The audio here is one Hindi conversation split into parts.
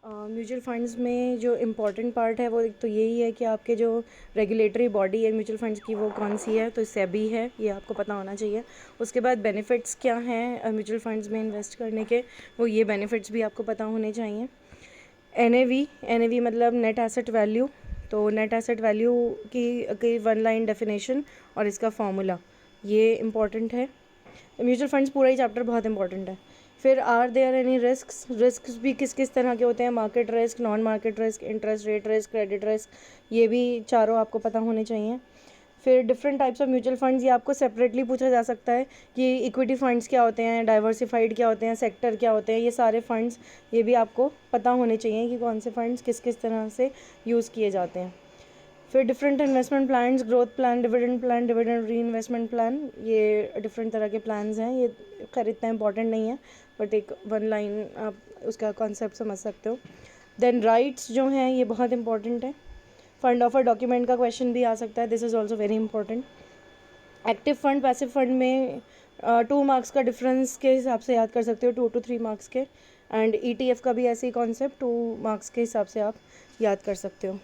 म्यूचुअल फंड्स में जो इम्पोर्टेंट पार्ट है वो एक तो यही है कि आपके जो रेगुलेटरी बॉडी है म्यूचुअल फंड्स की वो कौन सी है, तो सेबी है, ये आपको पता होना चाहिए। उसके बाद बेनिफिट्स क्या हैं म्यूचुअल फंड्स में इन्वेस्ट करने के, वो ये बेनिफिट्स भी आपको पता होने चाहिए। एनएवी मतलब नेट एसेट वैल्यू, तो नेट एसेट वैल्यू की वन लाइन डेफिनेशन और इसका फॉर्मूला ये इम्पॉर्टेंट है। म्यूचुअल फंड्स पूरा ही चैप्टर बहुत इंपॉर्टेंट है। फिर आर देयर एनी रिस्क भी किस किस तरह के होते हैं, market risk, non market risk, interest rate risk, credit risk, ये भी चारों आपको पता होने चाहिए। फिर different types of mutual funds, ये आपको सेपरेटली पूछा जा सकता है कि इक्विटी फंड्स क्या होते हैं, डाइवर्सिफाइड क्या होते हैं, सेक्टर क्या होते हैं, ये सारे फंड्स ये भी आपको पता होने चाहिए कि कौन से फंड्स किस किस तरह से यूज़ किए जाते हैं। फिर different investment plans, growth plan, dividend री इन्वेस्टमेंट प्लान, ये डिफरेंट तरह के प्लान्स हैं। ये खैर इतना इंपॉर्टेंट नहीं है, बट एक वन लाइन आप उसका कॉन्सेप्ट समझ सकते हो। देन राइट्स जो हैं ये बहुत इंपॉर्टेंट है। फंड ऑफर डॉक्यूमेंट का क्वेश्चन भी आ सकता है, this is also very important. Active fund, passive fund में 2 मार्क्स का डिफरेंस के हिसाब से याद कर सकते हो, 2 to 3 मार्क्स के। एंड ETF का भी ऐसे ही कॉन्सेप्ट 2 मार्क्स के हिसाब से आप याद कर सकते हो।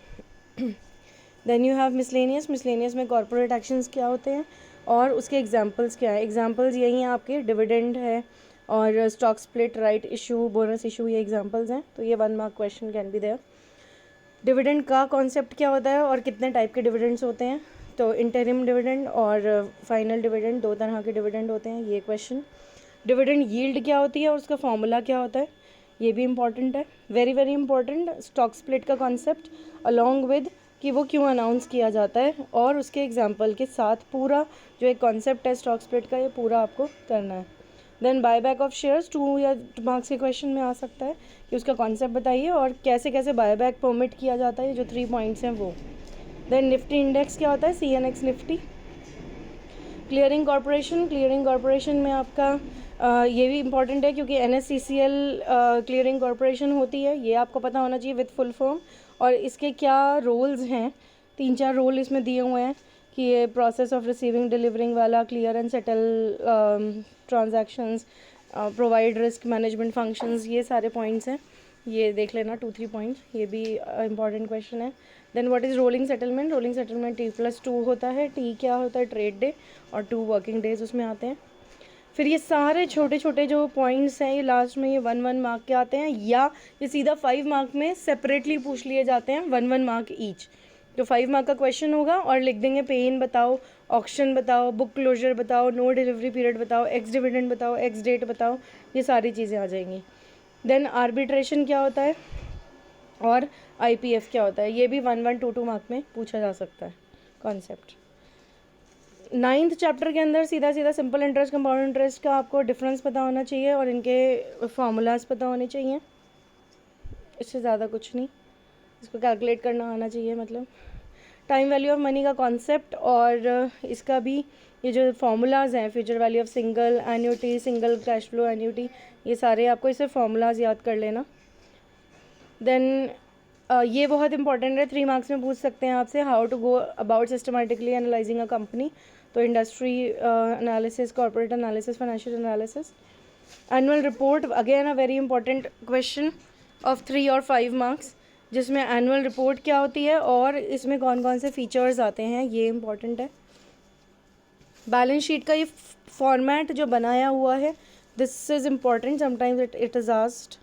देन यू हैव मिसलेनियस में कॉर्पोरेट एक्शंस क्या होते हैं और उसके एग्जांपल्स क्या है। एग्जांपल्स यही हैं आपके, डिविडेंड है और stock split, right issue, bonus issue, ये एग्जांपल्स हैं। तो ये 1 mark question can be there. Dividend का कॉन्सेप्ट क्या होता है और कितने टाइप के डिविडेंड्स होते हैं, तो इंटरिम डिविडेंड और फाइनल डिविडेंड, 2 तरह के डिविडेंड होते हैं, ये क्वेश्चन। डिविडेंड यील्ड क्या होती है और उसका फॉर्मूला क्या होता है, ये भी इंपॉर्टेंट है, very very important. Stock split का कॉन्सेप्ट अलॉन्ग विद कि वो क्यों अनाउंस किया जाता है और उसके एग्जाम्पल के साथ पूरा जो एक कॉन्सेप्ट है स्टॉक स्प्लिट का, ये पूरा आपको करना है। देन बायबैक ऑफ शेयर्स, 2 या 2 मार्क्स के क्वेश्चन में आ सकता है कि उसका कॉन्सेप्ट बताइए और कैसे कैसे बायबैक परमिट किया जाता है, जो 3 पॉइंट्स हैं वो। देन निफ्टी इंडेक्स क्या होता है, CNX निफ्टी। क्लियरिंग कॉरपोरेशन में आपका ये भी इंपॉर्टेंट है क्योंकि NSCCL क्लियरिंग कॉरपोरेशन होती है, ये आपको पता होना चाहिए विद फुल फॉर्म। और इसके क्या रोल्स हैं, 3-4 रोल इसमें दिए हुए हैं कि ये प्रोसेस ऑफ रिसीविंग डिलीवरिंग वाला, clear and settle transactions, provide risk management functions, ये सारे पॉइंट्स हैं, ये देख लेना 2-3 पॉइंट्स, ये भी इंपॉर्टेंट क्वेश्चन है। Then what is rolling settlement T+2 होता है, T क्या होता है, ट्रेड डे, और 2 वर्किंग डेज उसमें आते हैं। फिर ये सारे छोटे छोटे जो पॉइंट्स हैं ये लास्ट में ये 1-1 मार्क के आते हैं, या ये सीधा 5 मार्क में सेपरेटली पूछ लिए जाते हैं, 1-1 मार्क ईच। तो 5 मार्क का क्वेश्चन होगा और लिख देंगे पे इन बताओ, ऑक्शन बताओ, बुक क्लोजर बताओ, नो डिलीवरी पीरियड बताओ, एक्स डिविडेंड बताओ, एक्स डेट बताओ, ये सारी चीज़ें आ जाएंगी। देन आर्बिट्रेशन क्या होता है और IPF क्या होता है, ये भी 1-1, 2-2 मार्क में पूछा जा सकता है कॉन्सेप्ट। 9th चैप्टर के अंदर सीधा सीधा सिंपल इंटरेस्ट, कंपाउंड इंटरेस्ट का आपको डिफरेंस पता होना चाहिए और इनके फार्मूलाज पता होने चाहिए, इससे ज़्यादा कुछ नहीं, इसको कैलकुलेट करना आना चाहिए। मतलब टाइम वैल्यू ऑफ मनी का कॉन्सेप्ट और इसका भी ये जो फार्मूलाज हैं, future value of single annuity, single cash flow annuity, ये सारे आपको इसे फार्मूलाज याद कर लेना। देन ये बहुत इंपॉर्टेंट है, 3 मार्क्स में पूछ सकते हैं आपसे, how to go about systematically analyzing a company, तो industry analysis, corporate analysis, financial analysis. Annual report again a very important question of 3 और 5 मार्क्स, जिसमें एनुअल रिपोर्ट क्या होती है और इसमें कौन कौन से फीचर्स आते हैं, ये इंपॉर्टेंट है। बैलेंस शीट का ये फॉर्मेट जो बनाया हुआ है, this is important, sometimes it is asked.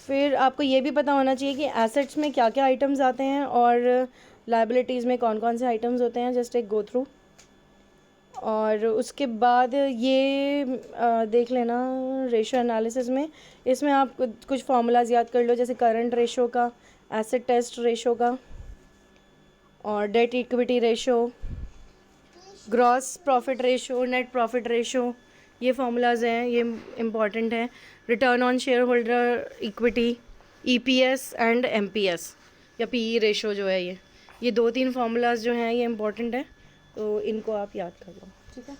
फिर आपको ये भी पता होना चाहिए कि एसेट्स में क्या क्या आइटम्स आते हैं और लाइबिलिटीज़ में कौन कौन से आइटम्स होते हैं, जस्ट एक गो थ्रू। और उसके बाद ये देख लेना रेशो एनालिसिस में, इसमें आप कुछ फार्मूलाज याद कर लो, जैसे करंट रेशो का, एसेट टेस्ट रेशो का, और debt equity ratio, gross profit ratio, net profit ratio, ये फार्मूलाज हैं, ये इम्पॉर्टेंट है। Return on share holder equity, EPS and MPS या PE रेशो जो है, ये 2-3 फार्मूलाज जो हैं ये इम्पॉर्टेंट है, तो इनको आप याद कर लो, ठीक है।